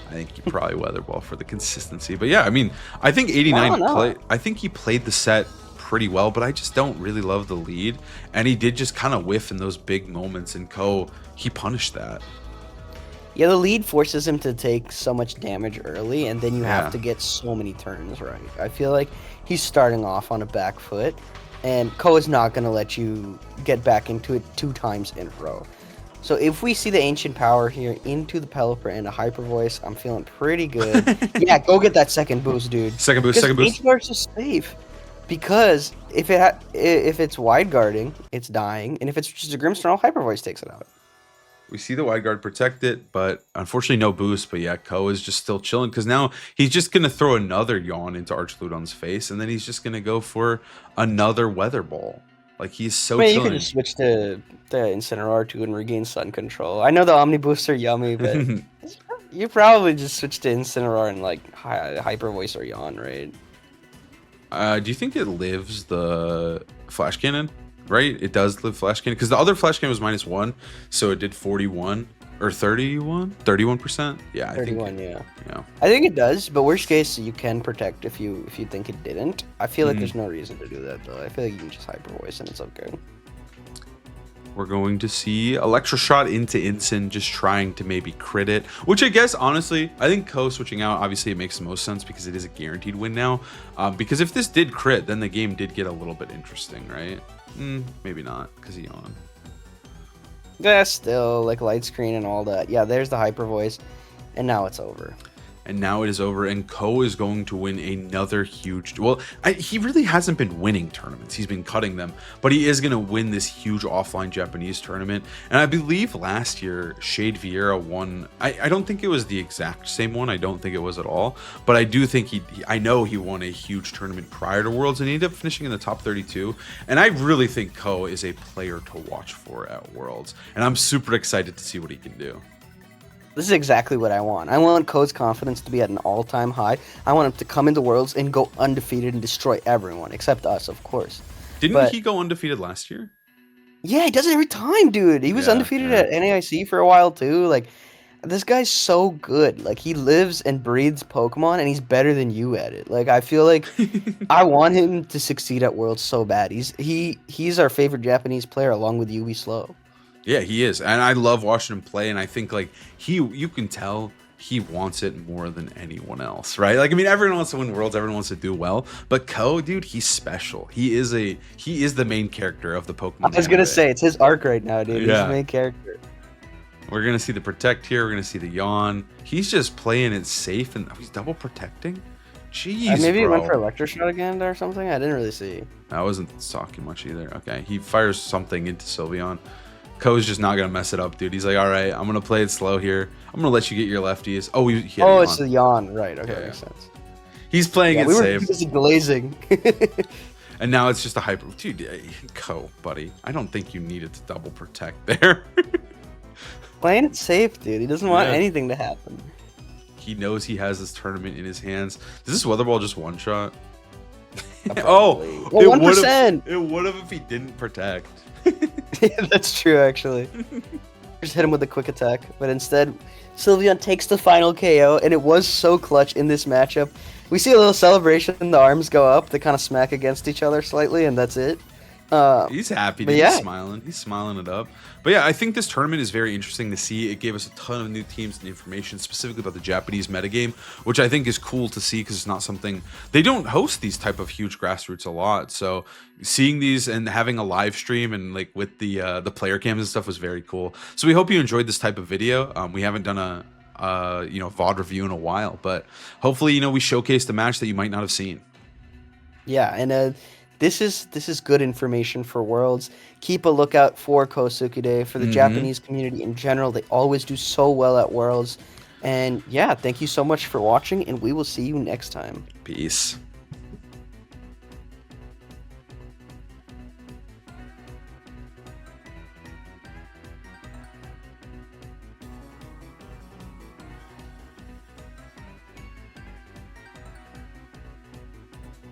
I think you probably Weather Ball for the consistency. But yeah, I mean, I think 89 I think he played the set pretty well, but I just don't really love the lead. And he did just kind of whiff in those big moments, and Ko, he punished that. Yeah, the lead forces him to take so much damage early, and then you have to get so many turns right. I feel like he's starting off on a back foot, and Ko is not going to let you get back into it 2 times in a row. So if we see the Ancient Power here into the Pelipper and a Hyper Voice, I'm feeling pretty good. Yeah, go get that second boost, dude. Second boost, Because second boost. Ancient Power is just safe. Because if it's Wide Guarding, it's dying, and if it's just a Grimmsnarl, Hyper Voice takes it out. We see the wide guard protect it, but unfortunately no boost. But yeah, Ko is just still chilling because now he's just going to throw another Yawn into Archludon's face, and then he's just going to go for another Weather Ball. Like, he's so I mean, you chilling. can just switch to the Incineroar too and regain Sun Control. I know the Omni Boosts are yummy, but you probably just switch to Incineroar and like Hyper Voice or Yawn, right? Do you think it lives the Flash Cannon? Right? It does live Flash Cannon because the other Flash Cannon was -1, so it did 41 or 31%. Yeah, 31, yeah. I think it does, but worst case, you can protect if you think it didn't. I feel like there's no reason to do that though. I feel like you can just Hyper Voice and it's okay. We're going to see Electroshot into Incin, just trying to maybe crit it, which I guess, honestly, I think Ko switching out, obviously it makes the most sense because it is a guaranteed win now. Because if this did crit, then the game did get a little bit interesting, right? Maybe not, because he on. Yeah, still, like light screen and all that. Yeah, there's the Hyper Voice, and now it's over. And now it is over, and Ko is going to win another huge... Well, he really hasn't been winning tournaments. He's been cutting them. But he is going to win this huge offline Japanese tournament. And I believe last year, Shade Vieira won... I don't think it was the exact same one. I don't think it was at all. But I do think I know he won a huge tournament prior to Worlds, and he ended up finishing in the top 32. And I really think Ko is a player to watch for at Worlds. And I'm super excited to see what he can do. This is exactly what I want. I want Ko's confidence to be at an all-time high. I want him to come into Worlds and go undefeated and destroy everyone, except us, of course. Didn't he go undefeated last year? Yeah, he does it every time, dude. He was undefeated at NAIC for a while, too. Like, this guy's so good. Like, he lives and breathes Pokemon, and he's better than you at it. Like, I feel like I want him to succeed at Worlds so bad. He's our favorite Japanese player, along with Yubi Slow. Yeah, he is, and I love watching him play. And I think like you can tell he wants it more than anyone else, right? Like, I mean, everyone wants to win Worlds, everyone wants to do well, but Ko, dude, he's special. He is the main character of the Pokemon. I was gonna say it's his arc right now, dude. Yeah. He's the main character. We're gonna see the Protect here. We're gonna see the Yawn. He's just playing it safe, and he's double protecting. Jeez, Maybe he bro. went for Electroshot again or something. I didn't really see. I wasn't talking much either. Okay, he fires something into Sylveon. Ko's just not gonna mess it up, dude. He's like, all right, I'm gonna play it slow here. I'm gonna let you get your lefties. Oh, it's the Yawn, right? Okay, makes sense. He's playing it we were safe. busy glazing. And now it's just a hyper. Dude, Ko, buddy, I don't think you needed to double protect there. Playing it safe, dude. He doesn't want anything to happen. He knows he has this tournament in his hands. Does this Weather Ball just one shot? Oh, well, 1%. It would have if he didn't protect. Yeah, that's true, actually. Just hit him with a quick attack, but instead, Sylveon takes the final KO, and it was so clutch in this matchup. We see a little celebration, the arms go up, they kind of smack against each other slightly, and that's it. He's happy, dude. He's smiling. He's smiling it up. But yeah, I think this tournament is very interesting to see. It gave us a ton of new teams and information, specifically about the Japanese metagame, which I think is cool to see because it's not something... They don't host these type of huge grassroots a lot. So seeing these and having a live stream and like with the player cams and stuff was very cool. So we hope you enjoyed this type of video. We haven't done a VOD review in a while, but hopefully, we showcased a match that you might not have seen. Yeah, and this is good information for Worlds. Keep a lookout for Kosuke, for the Japanese community in general. They always do so well at Worlds. And yeah, thank you so much for watching, and we will see you next time. Peace.